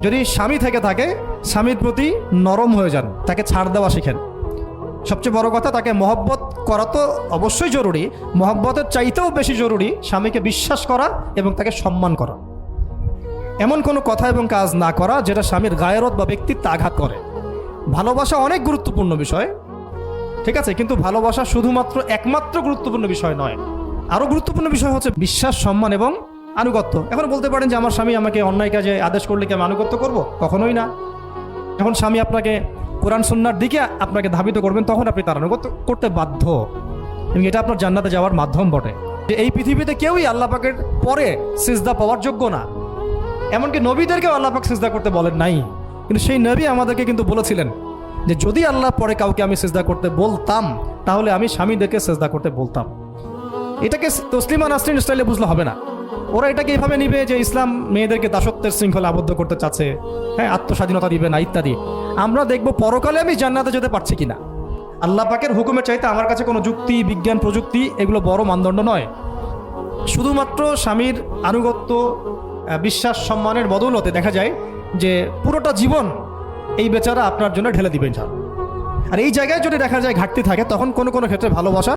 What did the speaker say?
যদি স্বামী থেকে থাকে, স্বামীর প্রতি নরম হয়ে যান, তাকে ছাড় দেওয়া শিখেন। সবচেয়ে বড় কথা, তাকে মহব্বত করা তো অবশ্যই জরুরি, মহব্বতের চাইতেও বেশি জরুরি স্বামীকে বিশ্বাস করা এবং তাকে সম্মান করা। এমন কোনো কথা এবং কাজ না করা যেটা স্বামীর গায়রত বা ব্যক্তিত্বে আঘাত করে। ভালোবাসা অনেক গুরুত্বপূর্ণ বিষয়, ঠিক আছে, কিন্তু ভালোবাসা শুধুমাত্র একমাত্র গুরুত্বপূর্ণ বিষয় নয়। আরও গুরুত্বপূর্ণ বিষয় হচ্ছে বিশ্বাস, সম্মান এবং আনুগত্য। এখন বলতে পারেন যে আমার স্বামী আমাকে অন্যায় কাজে আদেশ করলে কি আমি আনুগত্য করব? কখনোই না। যখন স্বামী আপনাকে কোরআন সুন্নাহর দিকে আপনাকে ধাবিত করবেন, তখন আপনি তার আনুগত্য করতে বাধ্য, এবং এটা আপনার জান্নাতে যাওয়ার মাধ্যম বটে। যে এই পৃথিবীতে কেউই আল্লাহ পাকের পরে সিজদা পাওয়ার যোগ্য না, এমনকি নবীদেরকেও আল্লাহ পাক সিজদা করতে বলেন নাই। কিন্তু সেই নবী আমাদেরকে কিন্তু বলেছিলেন যে যদি আল্লাহ পরে কাউকে আমি সিজদা করতে বলতাম, তাহলে আমি স্বামীদেরকে সিজদা করতে বলতাম। এটাকে তসলিমা নাসরিন স্টাইলে বুঝলে হবে না। ওরা এটাকে এইভাবে নিবে যে ইসলাম মেয়েদেরকে দাসত্বের শৃঙ্খলা আবদ্ধ করতে চাচ্ছে, হ্যাঁ, আত্মস্বাধীনতা দিবে না ইত্যাদি। আমরা দেখব পরকালে আমি জান্নাতে যেতে পারছি কিনা। আল্লাহ পাকের হুকুমের চাইতে আমার কাছে কোনো যুক্তি, বিজ্ঞান, প্রযুক্তি এগুলো বড় মানদণ্ড নয়। শুধুমাত্র স্বামীর আনুগত্য, বিশ্বাস, সম্মানের বদৌলতে দেখা যায় যে পুরোটা জীবন এই বেচারা আপনার জন্য ঢেলে দিবেন। আর এই জায়গায় যদি দেখা যায় ঘাটতি থাকে, তখন কোনো কোনো ক্ষেত্রে ভালোবাসা